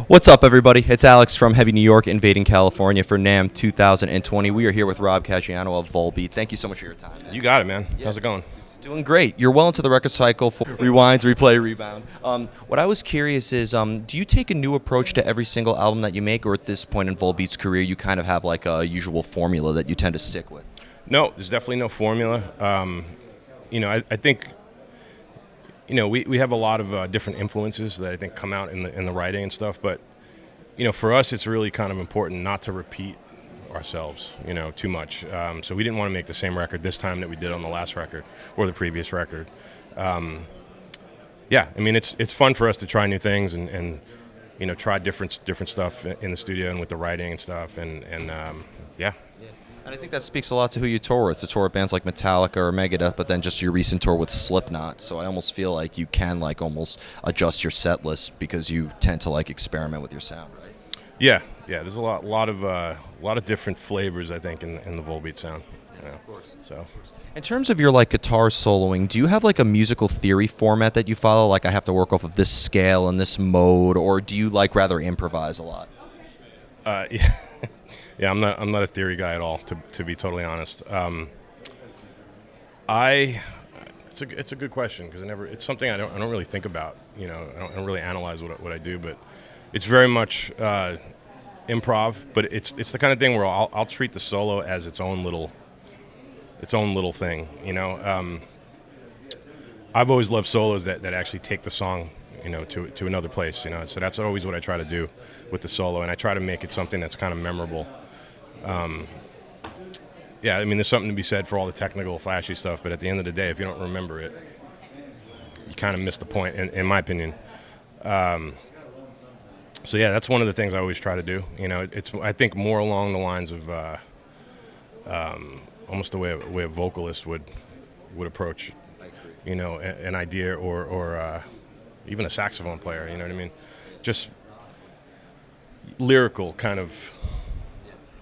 What's up, everybody? It's Alex from Heavy New York, invading California for Namm 2020. We are here with Rob Caggiano of Volbeat. Thank you so much for your time, man. You got it, man. How's it going? It's doing great. You're well into the record cycle for rewinds, replay, rebound. What I was curious is, do you take a new approach to every single album that you make, or at this point in Volbeat's career, you kind of have like a usual formula that you tend to stick with? No, there's definitely no formula. I think, we have a lot of different influences that I think come out in the writing and stuff. But, for us, it's really kind of important not to repeat ourselves, too much. So we didn't want to make the same record this time that we did on the last record or the previous record. It's fun for us to try new things and try different stuff in the studio and with the writing and stuff. Yeah. And I think that speaks a lot to who you tour with. To tour with bands like Metallica or Megadeth, but then just your recent tour with Slipknot. So I almost feel like you can like almost adjust your set list because you tend to like experiment with your sound, right? Yeah. There's a lot of different flavors, I think, in the Volbeat sound. Yeah, of course. So, in terms of your like guitar soloing, do you have like a musical theory format that you follow? Like I have to work off of this scale and this mode, or do you like rather improvise a lot? Yeah. Yeah, I'm not a theory guy at all, to be totally honest. It's a good question because it's something I don't really think about. I don't really analyze what I do, but it's very much improv. But it's the kind of thing where I'll treat the solo as its own little thing. I've always loved solos that actually take the song to another place. So that's always what I try to do with the solo, and I try to make it something that's kind of memorable. There's something to be said for all the technical, flashy stuff, but at the end of the day, if you don't remember it, you kind of miss the point, in my opinion. That's one of the things I always try to do. It's I think more along the lines of almost the way a vocalist would approach, an idea or even a saxophone player. You know what I mean? Just lyrical kind of.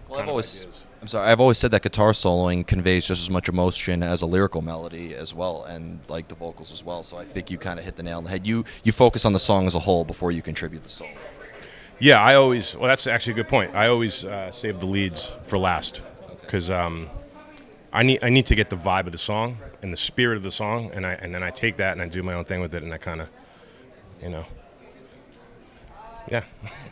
Well, I've always said that guitar soloing conveys just as much emotion as a lyrical melody as well, and like the vocals as well. So I think you kind of hit the nail on the head. You focus on the song as a whole before you contribute the solo. Yeah, that's actually a good point. I always save the leads for last because I need to get the vibe of the song and the spirit of the song, and then I take that and I do my own thing with it, and I kind of, Yeah.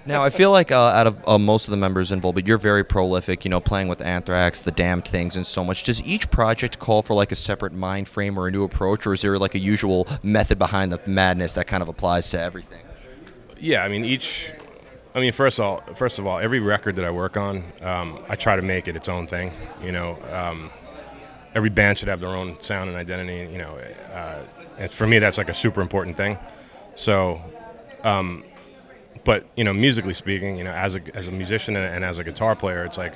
Now, I feel like out of most of the members in Volbeat, you're very prolific, playing with Anthrax, the Damned Things, and so much. Does each project call for like a separate mind frame or a new approach, or is there like a usual method behind the madness that kind of applies to everything? Yeah, first of all, every record that I work on, I try to make it its own thing. Every band should have their own sound and identity. And for me, that's like a super important thing. So. But musically speaking, as a musician and as a guitar player, it's like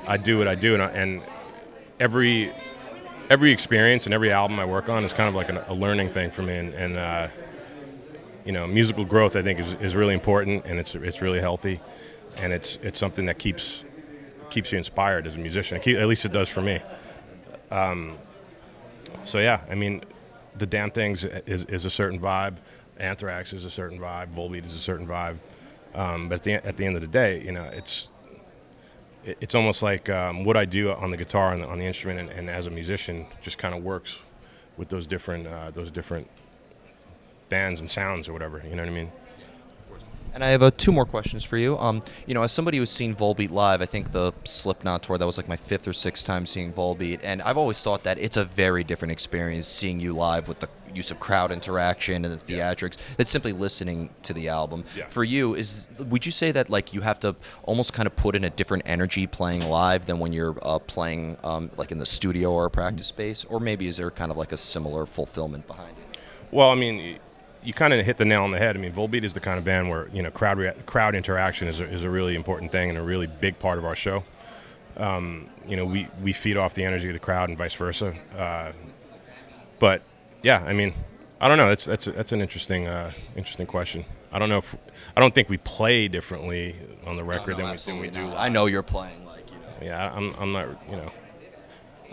I do what I do, and every experience and every album I work on is kind of like a learning thing for me, and musical growth I think is really important, and it's really healthy, and it's something that keeps you inspired as a musician. At least it does for me. The Damn Things is a certain vibe. Anthrax is a certain vibe. Volbeat is a certain vibe. But at the end of the day, it's almost like what I do on the guitar and on the instrument and as a musician just kind of works with those different bands and sounds or whatever. You know what I mean? And I have two more questions for you. As somebody who's seen Volbeat live, I think the Slipknot tour, that was like my fifth or sixth time seeing Volbeat, and I've always thought that it's a very different experience seeing you live with the use of crowd interaction and the theatrics than simply listening to the album. Yeah. For you, would you say that like you have to almost kind of put in a different energy playing live than when you're playing like in the studio or a practice space, or maybe is there kind of like a similar fulfillment behind it? Well, you kind of hit the nail on the head. Volbeat is the kind of band where crowd interaction is a really important thing and a really big part of our show. We feed off the energy of the crowd and vice versa. But yeah, I don't know. That's an interesting question. I don't think we play differently on the record than we do live. I know you're playing like Yeah, I'm not.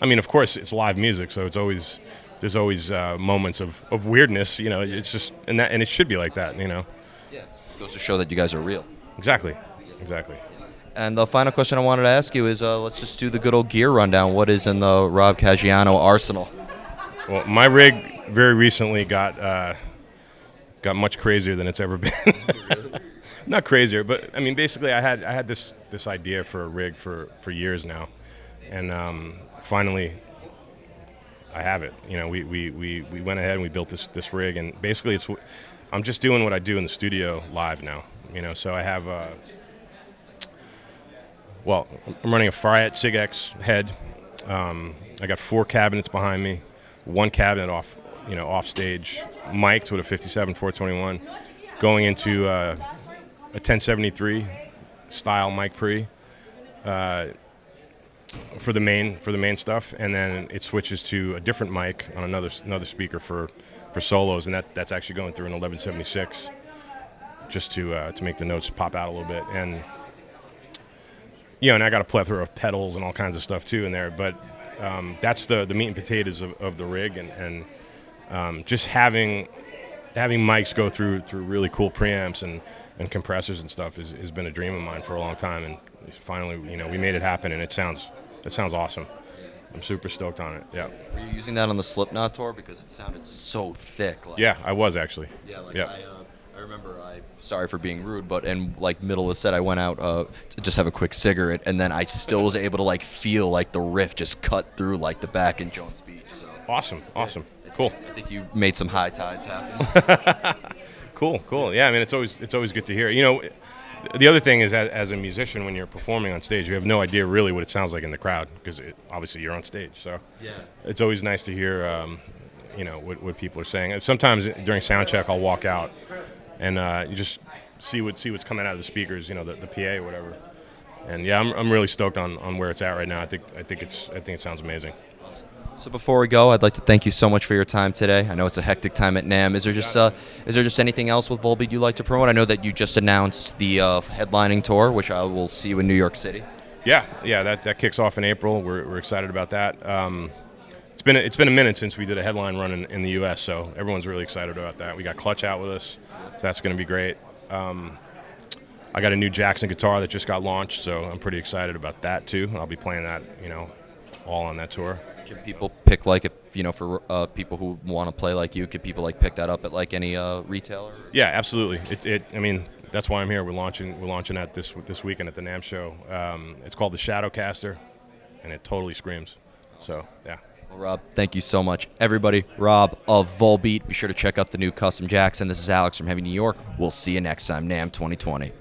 Of course it's live music, so there's always moments of weirdness. It's just and it should be like that. Yeah. Goes to show that you guys are real. Exactly. Exactly. And the final question I wanted to ask you is, let's just do the good old gear rundown. What is in the Rob Caggiano arsenal? Well, my rig very recently got much crazier than it's ever been. Not crazier, but I mean, basically, I had this idea for a rig for years now, and finally, I have it. You know, we went ahead and we built this rig, and basically, I'm just doing what I do in the studio live now. You know, so I have well, I'm running a Friat SIG-X head. I got 4 cabinets behind me, 1 cabinet off stage, mic'd with a 57 421, going into a 1073 style mic pre for the main stuff, and then it switches to a different mic on another speaker for solos, and that's actually going through an 1176 just to make the notes pop out a little bit. And and I got a plethora of pedals and all kinds of stuff too in there, but that's the meat and potatoes of the rig, and just having mics go through really cool preamps and compressors and stuff has been a dream of mine for a long time, and finally, we made it happen, and it sounds awesome. I'm super stoked on it. Yeah. Were you using that on the Slipknot tour because it sounded so thick? Yeah, I was actually. Yeah, like yeah. I remember. Sorry for being rude, but in like middle of the set, I went out to just have a quick cigarette, and then I still was able to like feel like the riff just cut through like the back in Jones Beach. So Awesome. Cool. I think you made some high tides happen. Cool. Yeah, I mean, it's always good to hear. The other thing is, as a musician, when you're performing on stage, you have no idea really what it sounds like in the crowd because obviously you're on stage. So Yeah. it's always nice to hear, what people are saying. Sometimes during sound check, I'll walk out and you just see what's coming out of the speakers, the PA or whatever. And yeah, I'm really stoked on where it's at right now. I think it sounds amazing. So before we go, I'd like to thank you so much for your time today. I know it's a hectic time at Namm. Is there just anything else with Volbeat you'd like to promote? I know that you just announced the headlining tour, which I will see you in New York City. Yeah, that kicks off in April. We're excited about that. It's been a minute since we did a headline run in the U.S., so everyone's really excited about that. We got Clutch out with us, so that's going to be great. I got a new Jackson guitar that just got launched, so I'm pretty excited about that too. I'll be playing that, all on that tour. Can people pick for people who want to play like you? Could people pick that up at any retailer? Yeah, absolutely. I mean, that's why I'm here. We're launching that this weekend at the Namm show. It's called the Shadowcaster, and it totally screams. So yeah. Well, Rob, thank you so much, everybody. Rob of Volbeat. Be sure to check out the new Custom Jackson. This is Alex from Heavy New York. We'll see you next time, Namm 2020.